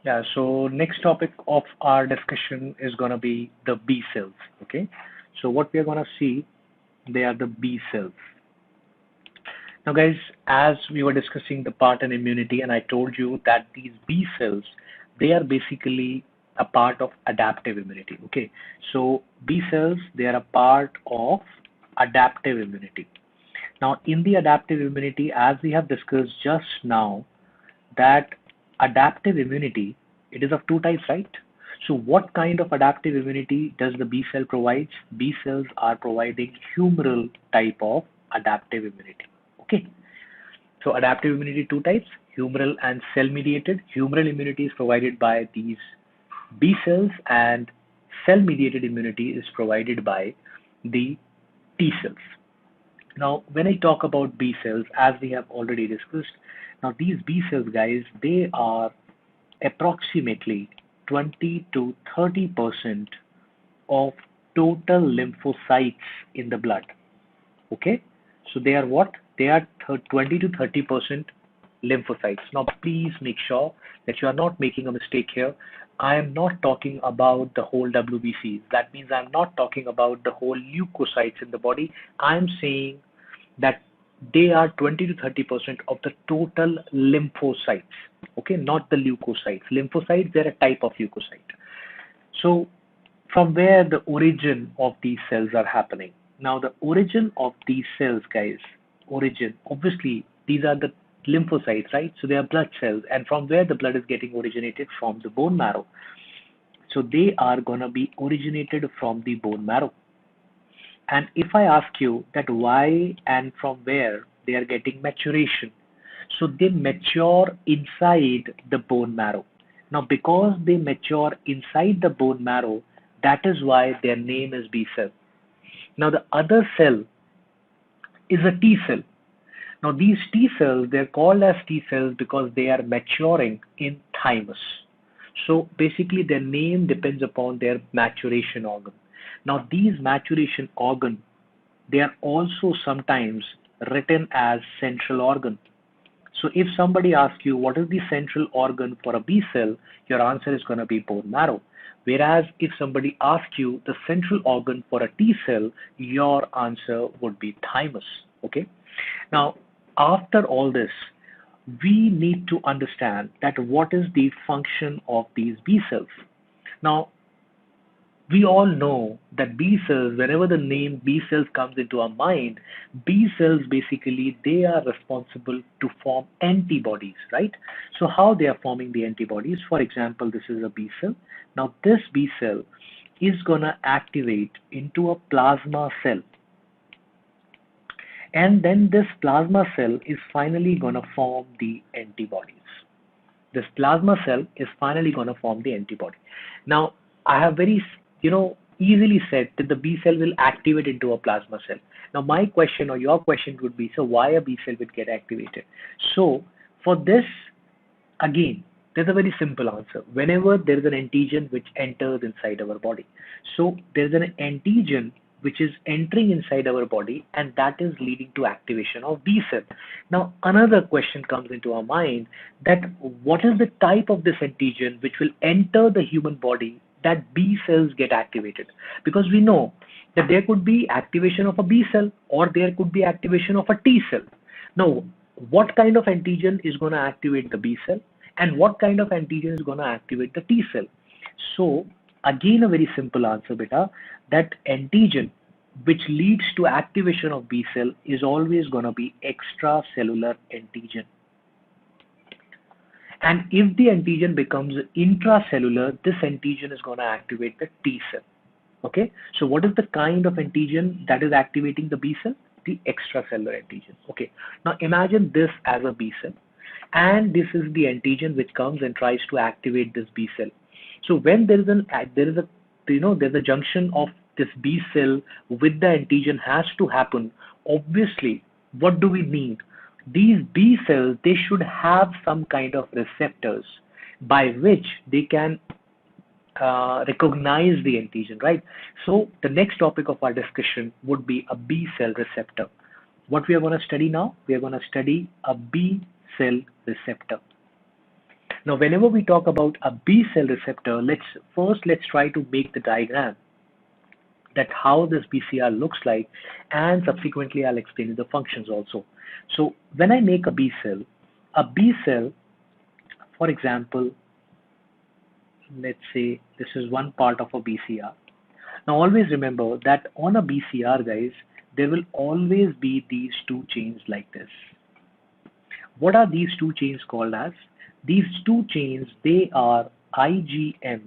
Yeah, so next topic of our discussion is going to be the B cells. Okay, so what we are going to see, they are the B cells. Now, guys, as we were discussing the part in immunity, and I told you that these B cells, they are basically a part of adaptive immunity. Okay, so B cells, they are a part of adaptive immunity. Now, in the adaptive immunity, as we have discussed just now, that adaptive immunity, it is of two types, right? So what kind of adaptive immunity does the B cell provides? B cells are providing humoral type of adaptive immunity. Okay. So adaptive immunity two types, humoral and cell mediated. Humoral immunity is provided by these B cells and cell mediated immunity is provided by the T cells. Now, when I talk about B cells, as we have already discussed, now these B cells, guys, they are approximately 20 to 30% of total lymphocytes in the blood. Okay, so they are what? They are 20 to 30% lymphocytes. Now, please make sure that you are not making a mistake here. I am not talking about the whole WBCs. That means I'm not talking about the whole leukocytes in the body. I'm saying that they are 20 to 30% of the total lymphocytes. Okay, not the leukocytes. Lymphocytes, they're a type of leukocyte. So from where the origin of these cells are happening. Now, the origin of these cells, guys, origin, obviously, these are the lymphocytes, right? So they are blood cells, and from where the blood is getting originated from the bone marrow. So they are gonna be originated from the bone marrow. And if I ask you that why and from where they are getting maturation, so they mature inside the bone marrow. Now, because they mature inside the bone marrow, that is why their name is B cell. Now, the other cell is a T cell. Now, these T cells, they're called as T cells because they are maturing in thymus. So basically, their name depends upon their maturation organ. Now, these maturation organ, they are also sometimes written as central organ. So if somebody asks you what is the central organ for a B cell, your answer is going to be bone marrow. Whereas if somebody asks you the central organ for a T cell, your answer would be thymus. Okay. Now, after all this, we need to understand that what is the function of these B cells. Now, we all know that B cells, whenever the name B cells comes into our mind, B cells basically they are responsible to form antibodies, right? So how they are forming the antibodies? For example, this is a B cell. Now this B cell is gonna activate into a plasma cell, and then this plasma cell is finally gonna form the antibodies. This plasma cell is finally going to form the antibody. Now, I have very, easily said that the B cell will activate into a plasma cell. Now, my question or your question would be, so why a B cell would get activated? So, for this, again, there's a very simple answer. Whenever there is an antigen which enters inside our body, so there's an antigen which is entering inside our body, and that is leading to activation of B cell. Now, another question comes into our mind that what is the type of this antigen which will enter the human body that B cells get activated? Because we know that there could be activation of a B cell or there could be activation of a T cell. Now, what kind of antigen is going to activate the B cell and what kind of antigen is going to activate the T cell? So, again, a very simple answer, beta, that antigen which leads to activation of B cell is always going to be extracellular antigen. And if the antigen becomes intracellular, this antigen is going to activate the T cell. Okay, so what is the kind of antigen that is activating the B cell? The extracellular antigen. Okay, now imagine this as a B cell, and this is the antigen which comes and tries to activate this B cell. So when there's a junction of this B cell with the antigen has to happen. Obviously, what do we need? These B cells, they should have some kind of receptors by which they can recognize the antigen, right? So the next topic of our discussion would be a B cell receptor. What we are going to study now, we are going to study a B cell receptor. Now, whenever we talk about a B cell receptor, let's try to make the diagram that how this BCR looks like, and subsequently I'll explain you the functions also. So when I make a B cell, for example, let's say this is one part of a BCR. Now always remember that on a BCR, guys, there will always be these two chains like this. What are these two chains called as? These two chains, they are IgM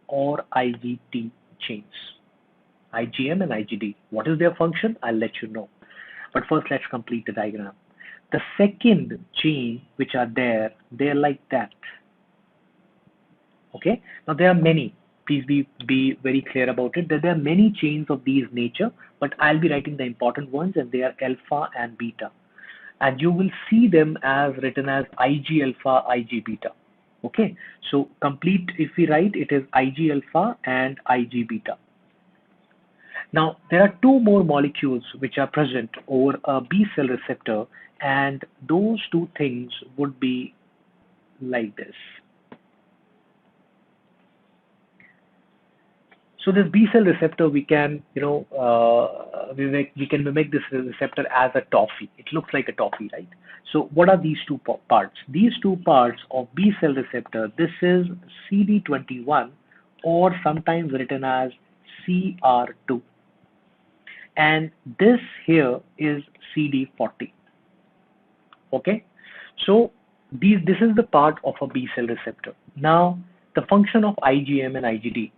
or IgT chains. IgM and IgD. What is their function? I'll let you know. But first, let's complete the diagram. The second chain which are there, they're like that. Okay. Now there are many. Please be very clear about it. That there are many chains of these nature, but I'll be writing the important ones, and they are alpha and beta. And you will see them as written as Ig alpha, Ig beta. Okay. So complete. If we write, it is Ig alpha and Ig beta. Now, there are two more molecules which are present over a B cell receptor, and those two things would be like this. So this B cell receptor, we can, we can mimic this receptor as a toffee. It looks like a toffee, right? So what are these two parts? These two parts of B cell receptor, this is CD21, or sometimes written as CR2. And this here is CD40. Okay, so this is the part of a B cell receptor. Now, the function of IgM and IgD.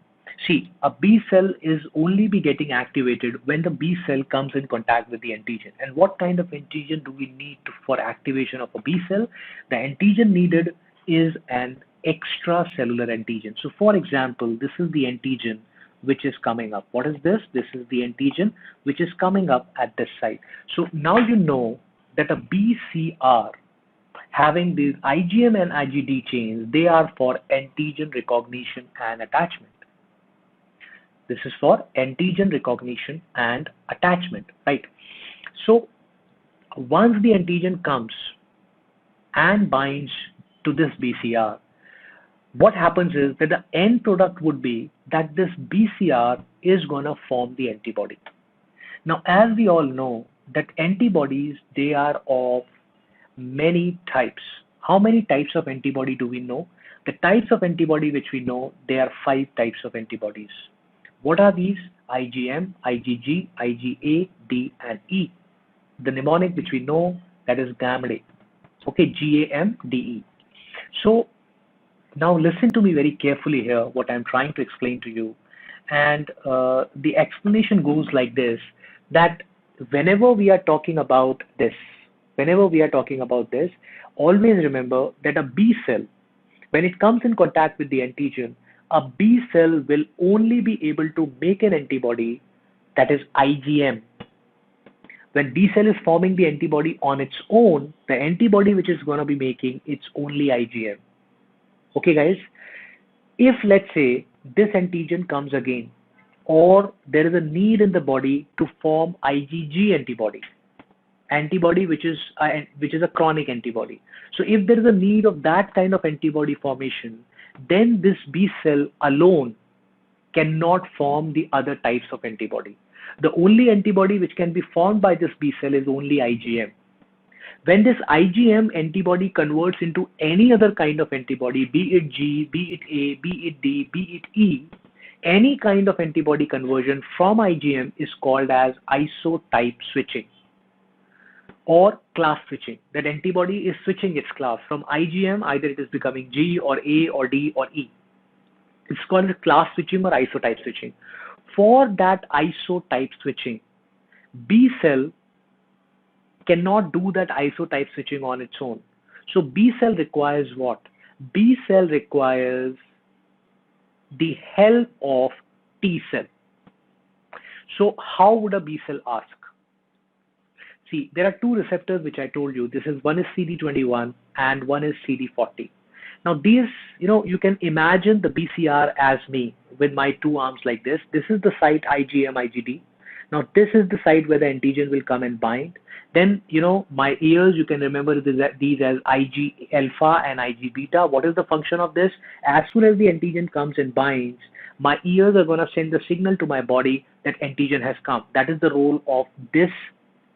See, a B cell is only be getting activated when the B cell comes in contact with the antigen. And what kind of antigen do we need for activation of a B cell? The antigen needed is an extracellular antigen. So, for example, this is the antigen which is coming up. What is this? This is the antigen which is coming up at this site. So now you know that a BCR having these IgM and IgD chains, they are for antigen recognition and attachment. This is for antigen recognition and attachment, right? So once the antigen comes and binds to this BCR, what happens is that the end product would be that this BCR is going to form the antibody. Now, as we all know, that antibodies, they are of many types. How many types of antibody do we know? The types of antibody which we know, there are 5 types of antibodies. What are these? IgM, IgG, IgA, D, and E. The mnemonic which we know, that is GAMDE. Okay, GAMDE. So now listen to me very carefully here, what I'm trying to explain to you. And the explanation goes like this, that whenever we are talking about this, always remember that a B cell, when it comes in contact with the antigen, a B cell will only be able to make an antibody, that is IgM. When B cell is forming the antibody on its own, the antibody which is going to be making, it's only IgM. Okay, guys, if let's say this antigen comes again, or there is a need in the body to form IgG antibody which is a chronic antibody. So if there is a need of that kind of antibody formation, then this B cell alone cannot form the other types of antibody. The only antibody which can be formed by this B cell is only IgM. When this IgM antibody converts into any other kind of antibody, be it G, be it A, be it D, be it E, any kind of antibody conversion from IgM is called as isotype switching or class switching. That antibody is switching its class from IgM, either it is becoming G or A or D or E. It's called class switching or isotype switching. For that isotype switching, B cell cannot do that isotype switching on its own. So B cell requires what? B cell requires the help of T cell. So how would a B cell ask? See, there are 2 receptors which I told you. One is CD21 and one is CD40. Now these, you can imagine the BCR as me with my 2 arms like this. This is the site IgM, IgD. Now this is the site where the antigen will come and bind. Then, my ears, you can remember these as Ig alpha and Ig beta. What is the function of this? As soon as the antigen comes and binds, my ears are going to send the signal to my body that antigen has come. That is the role of this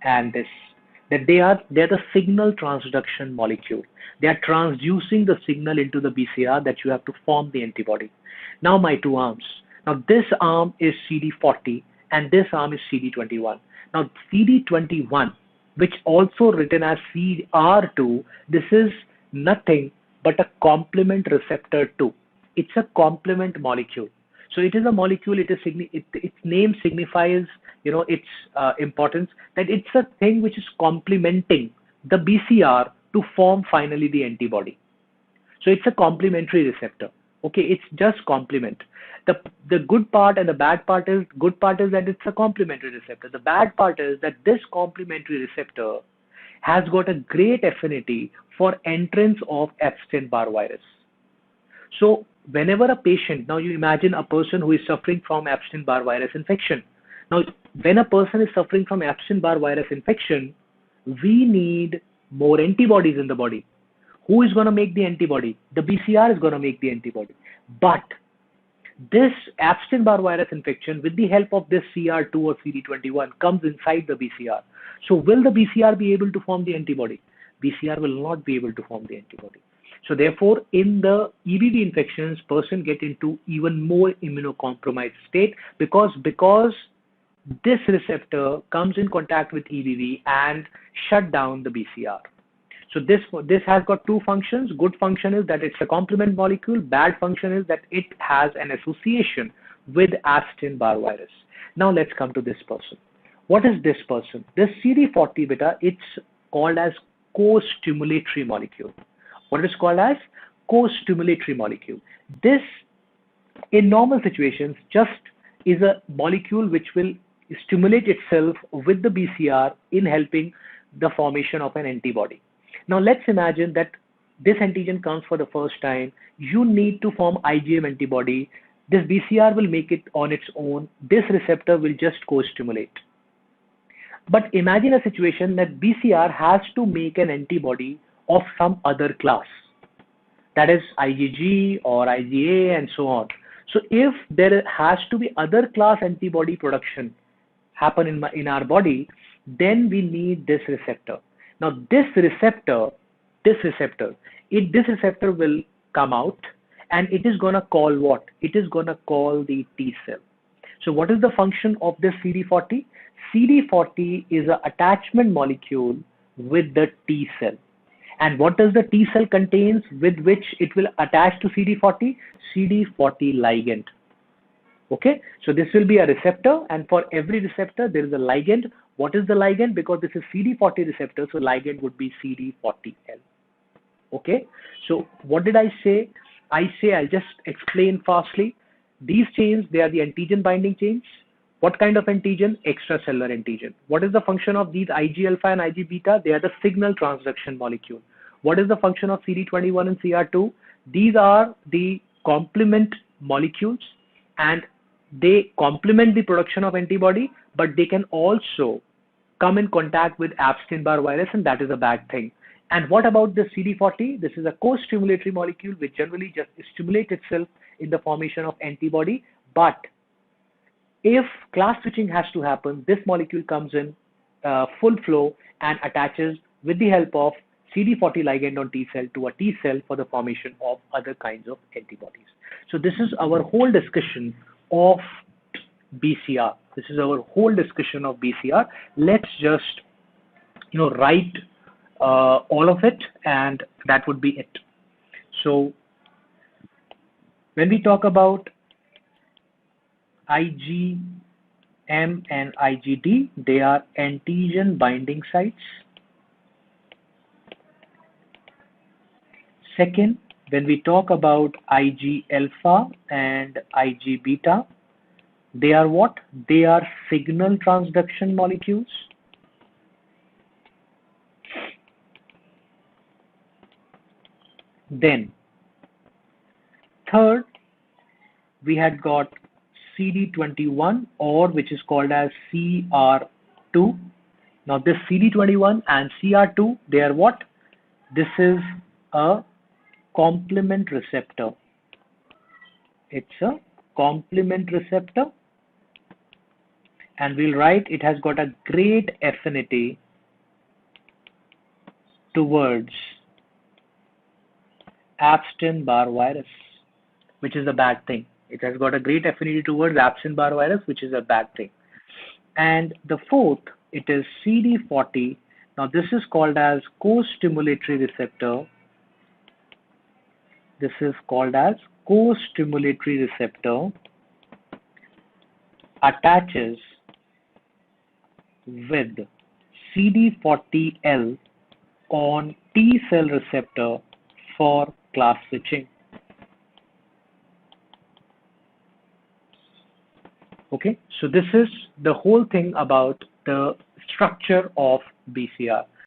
and this. That they're the signal transduction molecule. They are transducing the signal into the BCR that you have to form the antibody. Now my two arms. Now this arm is CD40 and this arm is CD21. Now CD21, which also written as CR2, this is nothing but a complement receptor 2. It's a complement molecule. So it is a molecule. Its name signifies, its importance, that it's a thing which is complementing the BCR to form finally the antibody. So it's a complementary receptor. Okay, it's just complement. The good part and the bad part is, good part is that it's a complementary receptor. The bad part is that this complementary receptor has got a great affinity for entrance of Epstein-Barr virus. So whenever a patient, now you imagine a person who is suffering from Epstein-Barr virus infection. Now, when a person is suffering from Epstein-Barr virus infection, we need more antibodies in the body. Who is going to make the antibody? The BCR is going to make the antibody. But this Epstein-Barr virus infection, with the help of this CR2 or CD21, comes inside the BCR. So will the BCR be able to form the antibody? BCR will not be able to form the antibody. So therefore, in the EBV infections, person get into even more immunocompromised state because this receptor comes in contact with EBV and shut down the BCR. So this has got two functions. Good function is that it's a complement molecule. Bad function is that it has an association with Epstein-Barr virus. Now let's come to this person. What is this person? This CD40 beta, it's called as co-stimulatory molecule. What is called as co-stimulatory molecule? This, in normal situations, just is a molecule which will stimulate itself with the BCR in helping the formation of an antibody. Now let's imagine that this antigen comes for the first time. You need to form IgM antibody. This BCR will make it on its own. This receptor will just co-stimulate. But imagine a situation that BCR has to make an antibody of some other class. That is IgG or IgA and so on. So if there has to be other class antibody production happen in our body, then we need this receptor. Now this receptor will come out and it is going to call what? It is going to call the T cell. So what is the function of this CD40? CD40 is an attachment molecule with the T cell. And what does the T cell contains with which it will attach to CD40? CD40 ligand. Okay, so this will be a receptor, and for every receptor there is a ligand. What is the ligand? Because this is CD40 receptor, so ligand would be CD40L. Okay, so what did I say? I'll just explain fastly. These chains, they are the antigen binding chains. What kind of antigen? Extracellular antigen. What is the function of these Ig alpha and Ig beta? They are the signal transduction molecule. What is the function of CD21 and CR2? These are the complement molecules and they complement the production of antibody, but they can also come in contact with Epstein-Barr virus, and that is a bad thing. And what about the CD40? This is a co-stimulatory molecule which generally just stimulates itself in the formation of antibody, but if class switching has to happen, this molecule comes in full flow and attaches with the help of CD40 ligand on T cell to a T cell for the formation of other kinds of antibodies. So this is our whole discussion of BCR. This is our whole discussion of BCR. Let's just write all of it, and that would be it. So when we talk about IgM and IgD, they are antigen binding sites. Second, when we talk about Ig alpha and Ig beta, they are what? They are signal transduction molecules. Then, third, we had got CD21, or which is called as CR2. Now this CD21 and CR2, they are what? This is a complement receptor. It's a complement receptor, and we'll write it has got a great affinity towards Epstein-Barr virus, which is a bad thing. It has got a great affinity towards Epstein-Barr virus, which is a bad thing. And the fourth, it is CD40. Now this is called as co-stimulatory receptor. This is called as co-stimulatory receptor, attaches with CD40L on T cell receptor for class switching. Okay, so this is the whole thing about the structure of BCR.